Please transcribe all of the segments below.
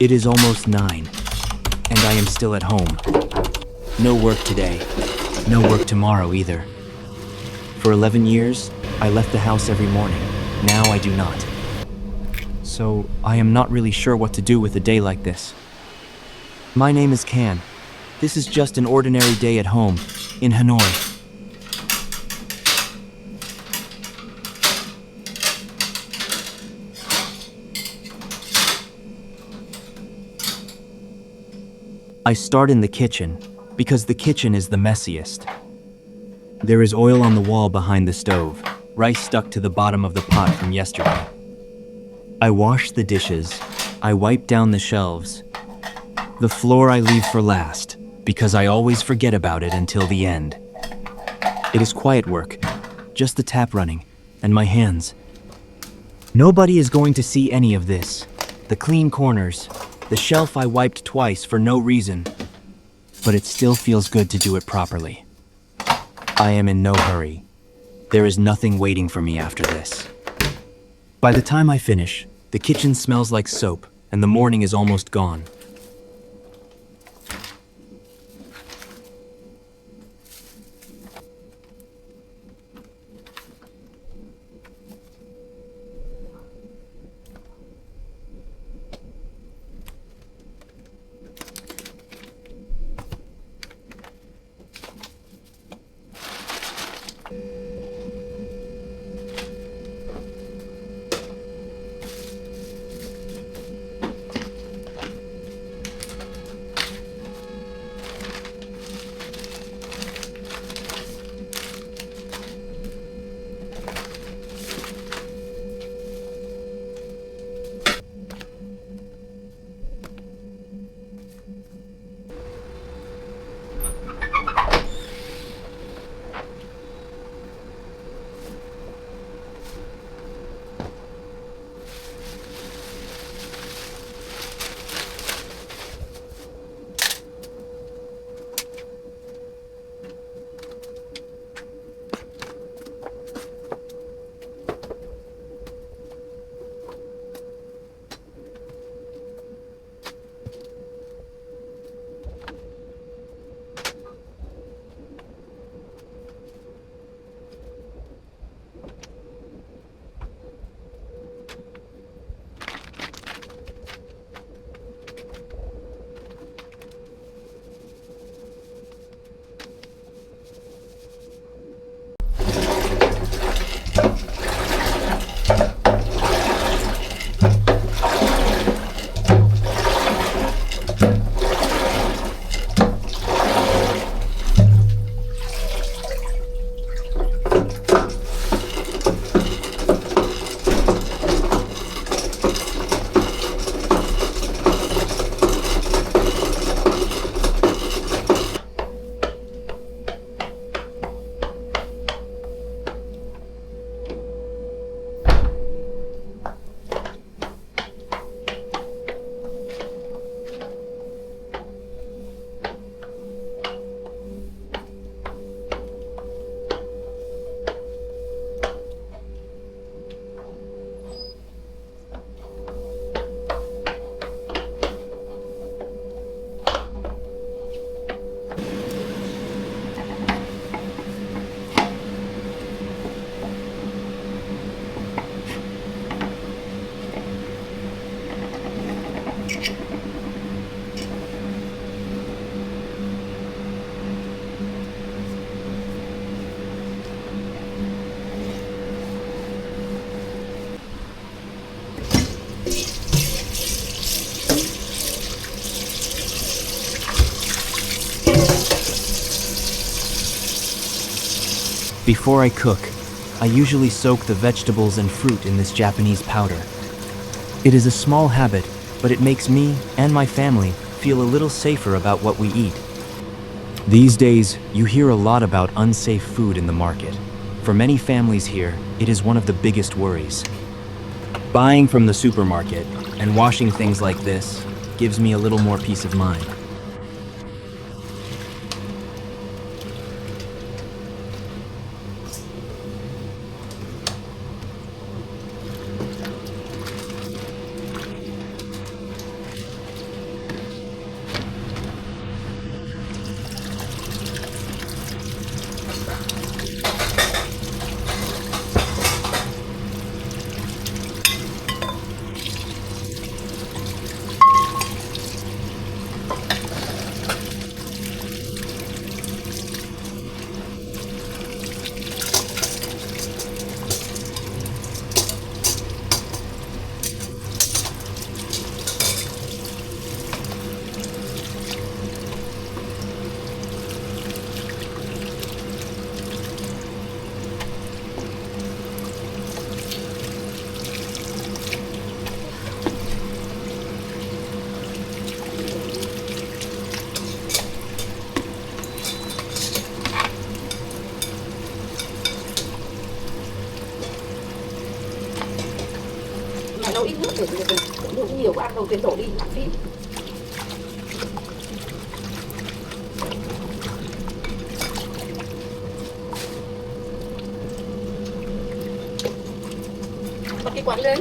It is almost 9, and I am still at home. No work today, no work tomorrow either. For 11 years, I left the house every morning. Now I do not. So I am not really sure what to do with a day like this. My name is Can. This is just an ordinary day at home, in Hanoi. I start in the kitchen, because the kitchen is the messiest. There is oil on the wall behind the stove, rice stuck to the bottom of the pot from yesterday. I wash the dishes, I wipe down the shelves. The floor I leave for last, because I always forget about it until the end. It is quiet work, just the tap running, and my hands. Nobody is going to see any of this. The clean corners, the shelf I wiped twice for no reason, but it still feels good to do it properly. I am in no hurry. There is nothing waiting for me after this. By the time I finish, the kitchen smells like soap and the morning is almost gone. Before I cook, I usually soak the vegetables and fruit in this Japanese powder. It is a small habit, but it makes me and my family feel a little safer about what we eat. These days, you hear a lot about unsafe food in the market. For many families here, it is one of the biggest worries. Buying from the supermarket and washing things like this gives me a little more peace of mind. Đầu tiên đổ đi, lãng phí. Bật cái quạt lên.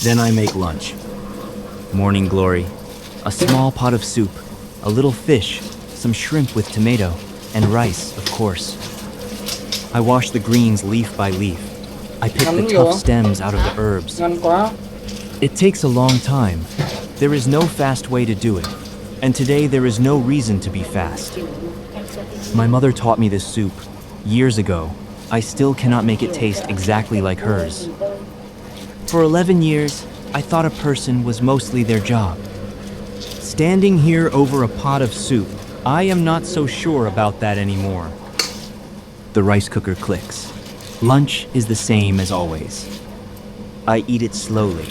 Then I make lunch. Morning glory. A small pot of soup, a little fish, some shrimp with tomato, and rice, of course. I wash the greens leaf by leaf. I pick the tough stems out of the herbs. Ngon quá. It takes a long time. There is no fast way to do it. And today there is no reason to be fast. My mother taught me this soup years ago. I still cannot make it taste exactly like hers. For 11 years, I thought a person was mostly their job. Standing here over a pot of soup, I am not so sure about that anymore. The rice cooker clicks. Lunch is the same as always. I eat it slowly,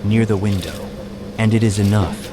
near the window, and it is enough.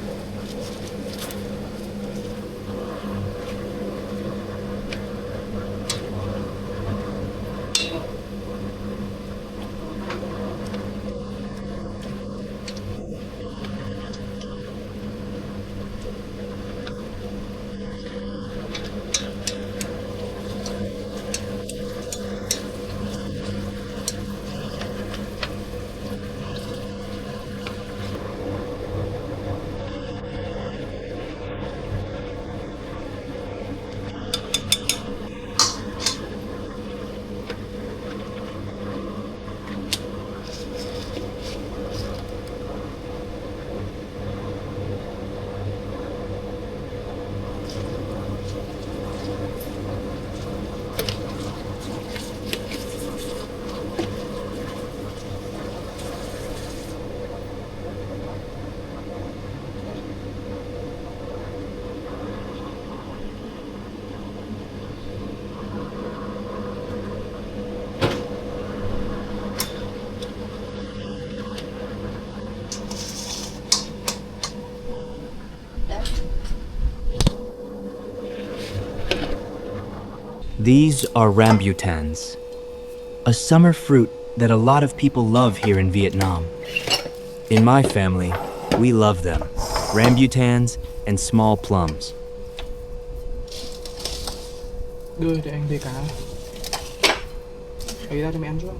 These are rambutans, a summer fruit that a lot of people love here in Vietnam. In my family, we love them, rambutans and small plums. Đưa để anh về cá. Lấy ra cho mẹ ăn trước.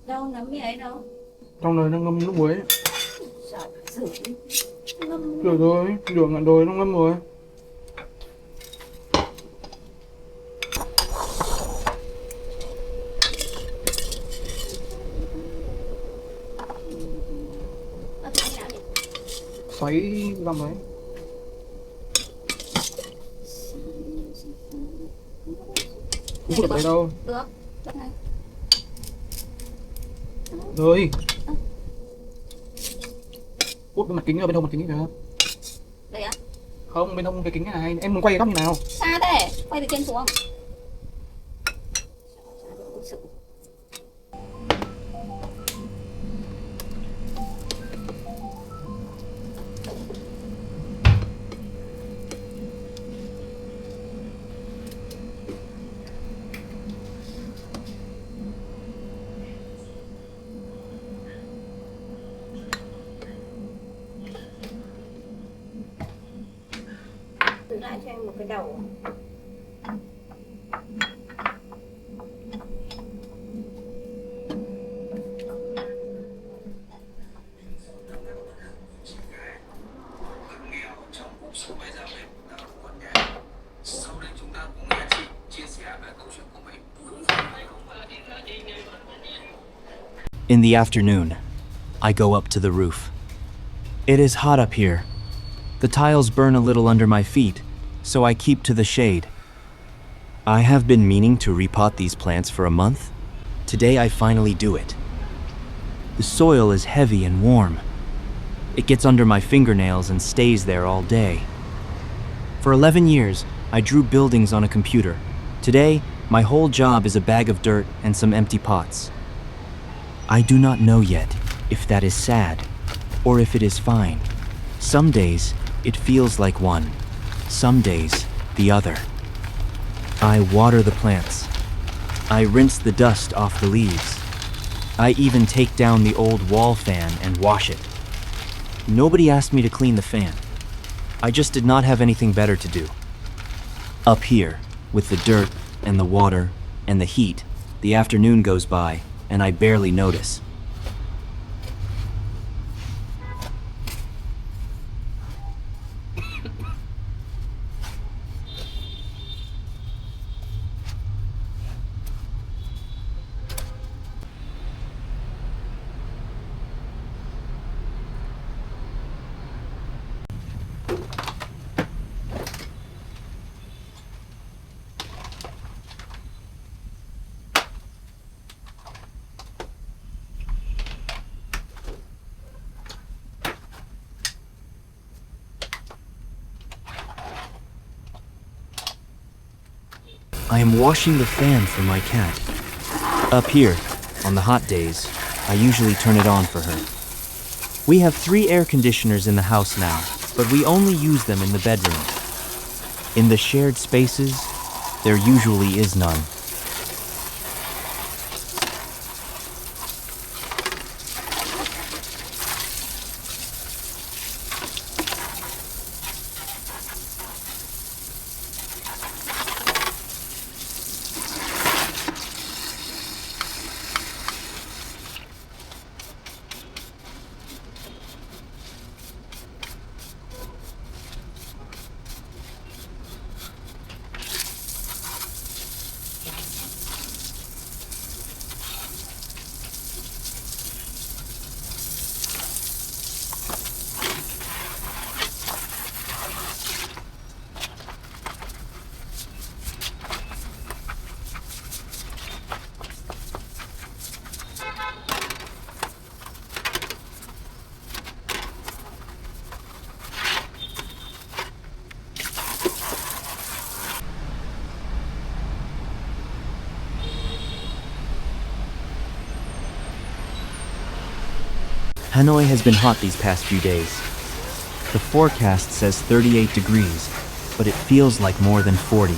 Đâu nấm mì ấy đâu? Trong này nó ngâm nước muối. Sợ rửa đi. Ngâm. Rửa rồi, rửa ngạn rồi, nó ngâm rồi. Xoáy vòng đấy. Không được đấy đâu. Được. Được này. Rồi. Út cái mặt kính ở bên hông mặt kính kìa. Đây á? Không, bên hông cái kính này. Em muốn quay cái góc như nào? Xa thế, quay từ trên xuống. Thử lại cho em một cái đầu. In the afternoon, I go up to the roof. It is hot up here. The tiles burn a little under my feet, so I keep to the shade. I have been meaning to repot these plants for a month. Today I finally do it. The soil is heavy and warm. It gets under my fingernails and stays there all day. For 11 years, I drew buildings on a computer. Today, my whole job is a bag of dirt and some empty pots. I do not know yet if that is sad or if it is fine. Some days, it feels like one. Some days, the other. I water the plants. I rinse the dust off the leaves. I even take down the old wall fan and wash it. Nobody asked me to clean the fan. I just did not have anything better to do. Up here, with the dirt and the water and the heat, the afternoon goes by and I barely notice. I am washing the fan for my cat. Up here, on the hot days, I usually turn it on for her. We have 3 air conditioners in the house now, but we only use them in the bedroom. In the shared spaces, there usually is none. Hanoi has been hot these past few days. The forecast says 38 degrees, but it feels like more than 40.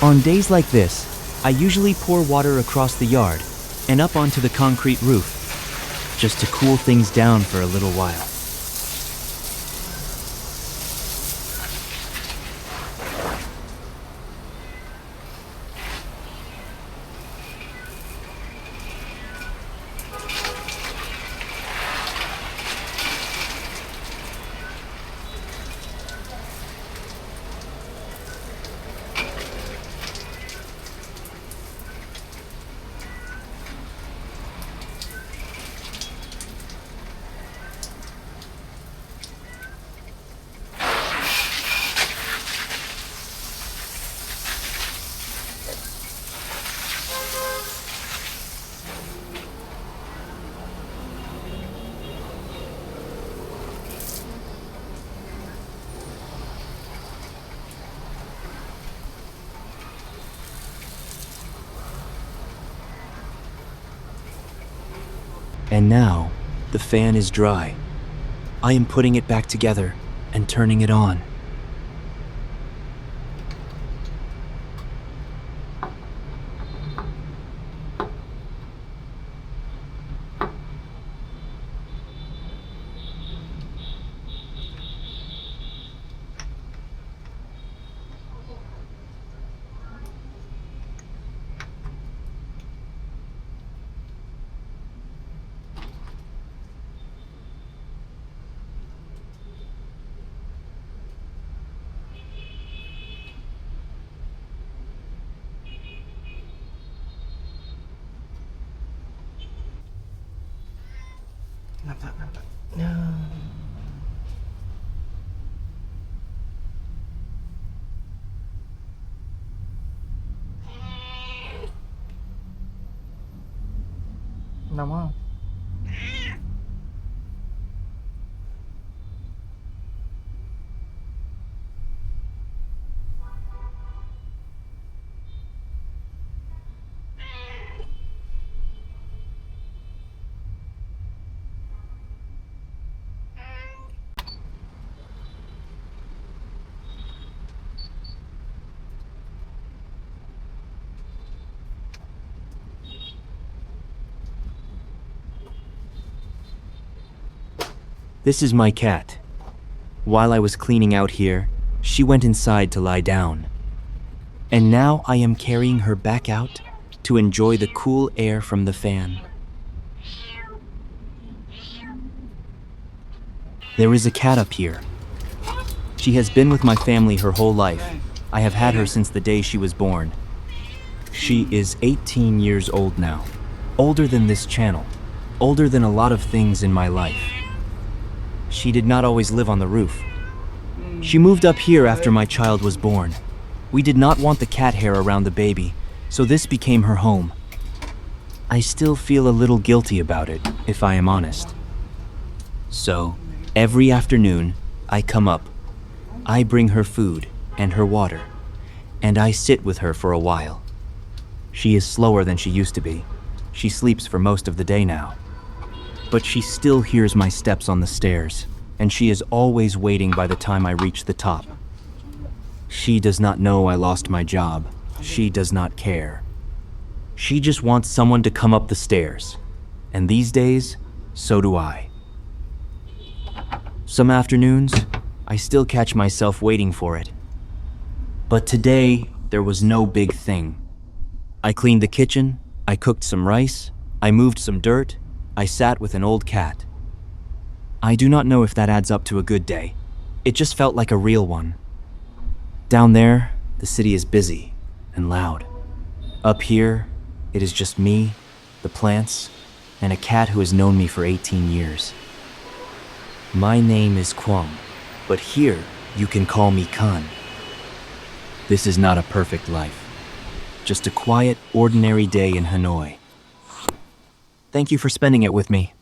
On days like this, I usually pour water across the yard and up onto the concrete roof, just to cool things down for a little while. And now, the fan is dry. I am putting it back together and turning it on. Nằm không? This is my cat. While I was cleaning out here, she went inside to lie down. And now I am carrying her back out to enjoy the cool air from the fan. There is a cat up here. She has been with my family her whole life. I have had her since the day she was born. She is 18 years old now. Older than this channel. Older than a lot of things in my life. She did not always live on the roof. She moved up here after my child was born. We did not want the cat hair around the baby, so this became her home. I still feel a little guilty about it, if I am honest. So, every afternoon, I come up. I bring her food and her water, and I sit with her for a while. She is slower than she used to be. She sleeps for most of the day now. But she still hears my steps on the stairs, and she is always waiting by the time I reach the top. She does not know I lost my job. She does not care. She just wants someone to come up the stairs. And these days, so do I. Some afternoons, I still catch myself waiting for it. But today, there was no big thing. I cleaned the kitchen, I cooked some rice, I moved some dirt, I sat with an old cat. I do not know if that adds up to a good day. It just felt like a real one. Down there, the city is busy and loud. Up here, it is just me, the plants, and a cat who has known me for 18 years. My name is Kwang, but here you can call me Khan. This is not a perfect life. Just a quiet, ordinary day in Hanoi. Thank you for spending it with me.